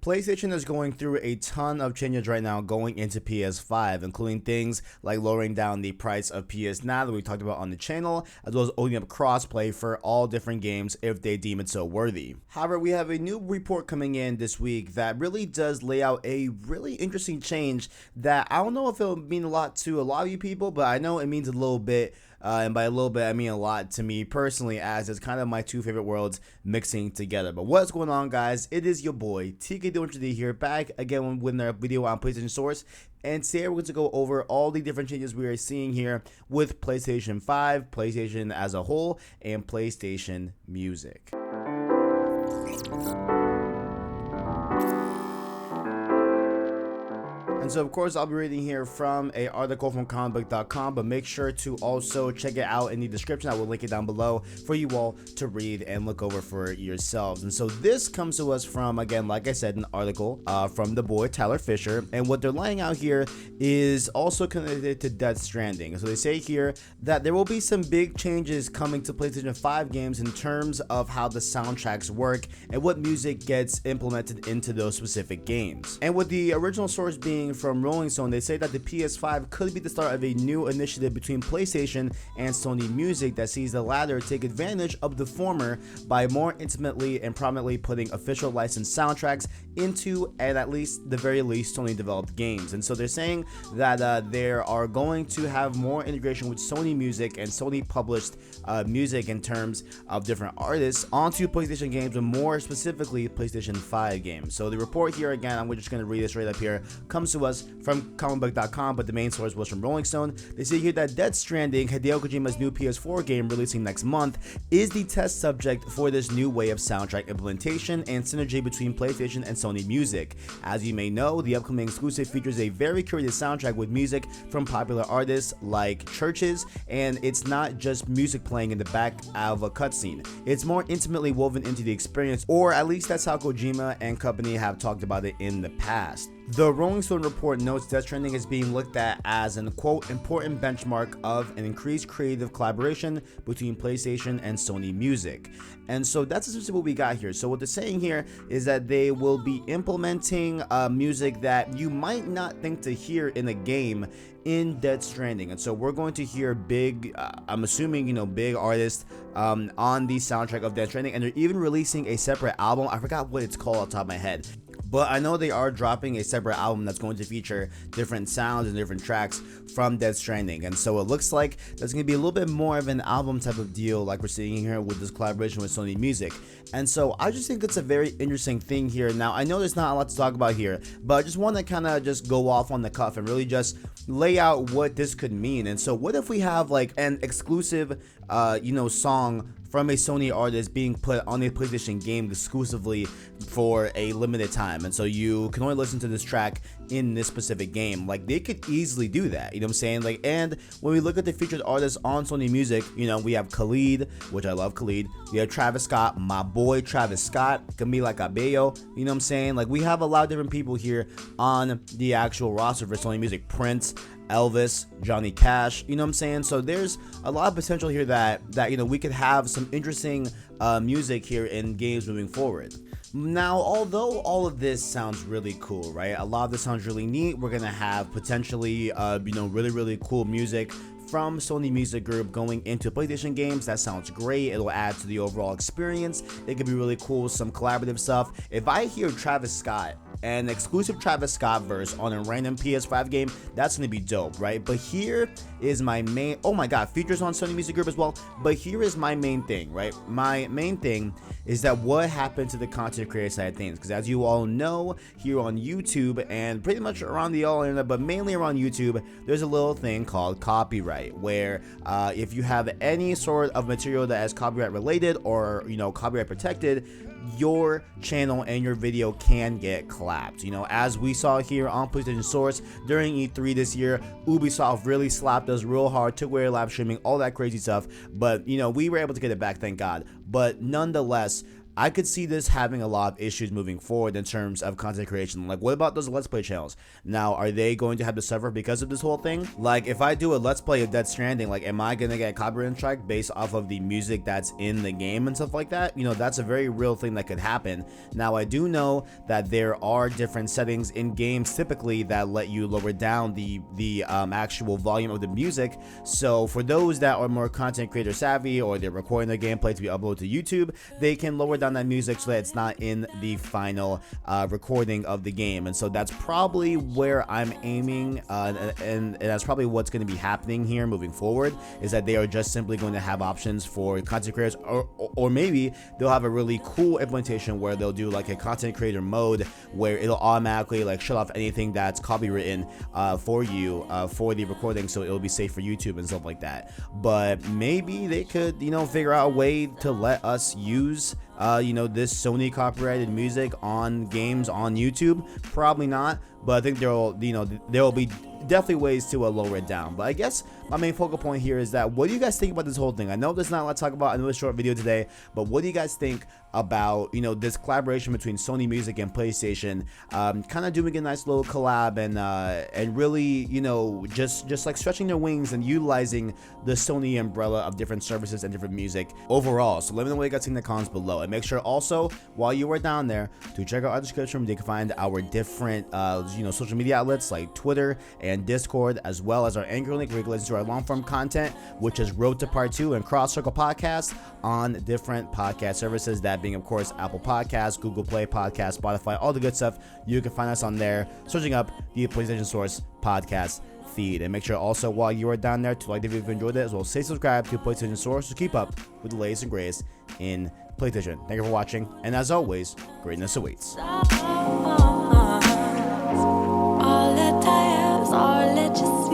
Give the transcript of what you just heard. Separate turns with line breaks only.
PlayStation is going through a ton of changes right now going into PS5, including things like lowering down the price of PS Now that we talked about on the channel, as well as opening up crossplay for all different games if they deem it so worthy. However, we have a new report coming in this week that really does lay out a really interesting change that I don't know if it'll mean a lot to a lot of you people, but I know it means a little bit. And by a little bit, I mean a lot to me personally, as it's kind of my two favorite worlds mixing together. But what's going on, guys? It is your boy, TK200D here, back again with another video on PlayStation Source. And today we're going to go over all the different changes we are seeing here with PlayStation 5, PlayStation as a whole, and PlayStation Music. And so, of course, I'll be reading here from an article from comicbook.com, but make sure to also check it out in the description. I will link it down below for you all to read and look over for yourselves. And so this comes to us from, again, like I said, an article from the boy Tyler Fisher. And what they're laying out here is also connected to Death Stranding. So they say here that there will be some big changes coming to PlayStation 5 games in terms of how the soundtracks work and what music gets implemented into those specific games. And with the original source being from Rolling Stone, they say that the PS5 could be the start of a new initiative between PlayStation and Sony Music that sees the latter take advantage of the former by more intimately and prominently putting official licensed soundtracks into, and at least the very least, Sony developed games. And so they're saying that they are going to have more integration with Sony Music and Sony published music in terms of different artists onto PlayStation games, and more specifically PlayStation 5 games. So the report here, again, I'm just going to read this right up here, comes to us from comicbook.com, but the main source was from Rolling Stone. They say here that Death Stranding, Hideo Kojima's new PS4 game releasing next month, is the test subject for this new way of soundtrack implementation and synergy between PlayStation and Sony Music. As you may know, the upcoming exclusive features a very curated soundtrack with music from popular artists like Churches, and it's not just music playing in the back of a cutscene. It's more intimately woven into the experience, or at least that's how Kojima and company have talked about it in the past. The Rolling Stone report notes Death Stranding is being looked at as an, quote, important benchmark of an increased creative collaboration between PlayStation and Sony Music. And so that's essentially what we got here. So what they're saying here is that they will be implementing music that you might not think to hear in a game in Death Stranding. And so we're going to hear big, I'm assuming, big artists on the soundtrack of Death Stranding. And they're even releasing a separate album. I forgot what it's called off the top of my head, but I know they are dropping a separate album that's going to feature different sounds and different tracks from Death Stranding. And so it looks like there's going to be a little bit more of an album type of deal like we're seeing here with this collaboration with Sony Music. And so I just think it's a very interesting thing here. Now, I know there's not a lot to talk about here, but I just want to kind of just go off on the cuff and really just lay out what this could mean. And so what if we have like an exclusive, song from a Sony artist being put on a PlayStation game exclusively for a limited time, and so you can only listen to this track in this specific game? Like, they could easily do that, you know what I'm saying? Like, and when we look at the featured artists on Sony Music, we have Khalid, which I love Khalid. We have Travis Scott, my boy Travis Scott, Camila Cabello, you know what I'm saying? Like, we have a lot of different people here on the actual roster for Sony Music. Prince, Elvis, Johnny Cash, you know what I'm saying? So there's a lot of potential here that we could have some interesting music here in games moving forward. Now, although all of this sounds really cool, right? A lot of this sounds really neat. We're gonna have potentially really cool music from Sony Music Group going into PlayStation games. That sounds great. It'll add to the overall experience. It could be really cool, some collaborative stuff. If I hear Travis Scott, an exclusive Travis Scott verse on a random PS5 game, that's gonna be dope, right? But here is my main, oh my god, features on Sony Music Group as well. But here is my main thing, right? My main thing is that what happened to the content creator side of things, because as you all know, here on YouTube and pretty much around the all internet, but mainly around YouTube, there's a little thing called copyright, where if you have any sort of material that is copyright related or copyright protected, your channel and your video can get clapped. As we saw here on PlayStation Source during E3 this year, Ubisoft really slapped us real hard, took away live streaming, all that crazy stuff, but we were able to get it back, thank God. But nonetheless, I could see this having a lot of issues moving forward in terms of content creation. Like, what about those Let's Play channels? Now, are they going to have to suffer because of this whole thing? Like, if I do a Let's Play of Death Stranding, like, am I gonna get a copyright strike based off of the music that's in the game and stuff like that? You know, that's a very real thing that could happen. Now, I do know that there are different settings in games typically that let you lower down the actual volume of the music. So for those that are more content creator savvy, or they're recording their gameplay to be uploaded to YouTube, they can lower down that music so that it's not in the final recording of the game. And so that's probably where I'm aiming, and that's probably what's going to be happening here moving forward, is that they are just simply going to have options for content creators, or maybe they'll have a really cool implementation where they'll do like a content creator mode where it'll automatically like shut off anything that's copywritten for you for the recording, so it'll be safe for YouTube and stuff like that. But maybe they could, you know, figure out a way to let us use you know, this Sony copyrighted music on games on YouTube. Probably not, but I think there'll be definitely ways to lower it down. But I guess my main focal point here is that, what do you guys think about this whole thing? I know there's not a lot to talk about in this short video today, but what do you guys think about, you know, this collaboration between Sony Music and PlayStation, kind of doing a nice little collab, and really, you know, just like stretching their wings and utilizing the Sony umbrella of different services and different music overall. So let me know what you guys think in the comments below, and make sure also, while you are down there, to check out our description where you can find our different you know, social media outlets like Twitter and Discord, as well as our Anchor link where you can listen to our long form content, which is Road to Part 2 and Cross Circle Podcast on different podcast services, that being of course Apple Podcasts, Google Play Podcasts, Spotify, all the good stuff. You can find us on there searching up the PlayStation Source podcast feed. And make sure also, while you are down there, to like the video if you enjoyed it, as well as subscribe to PlayStation Source to keep up with the latest and greatest in PlayStation. Thank you for watching, and as always, greatness awaits.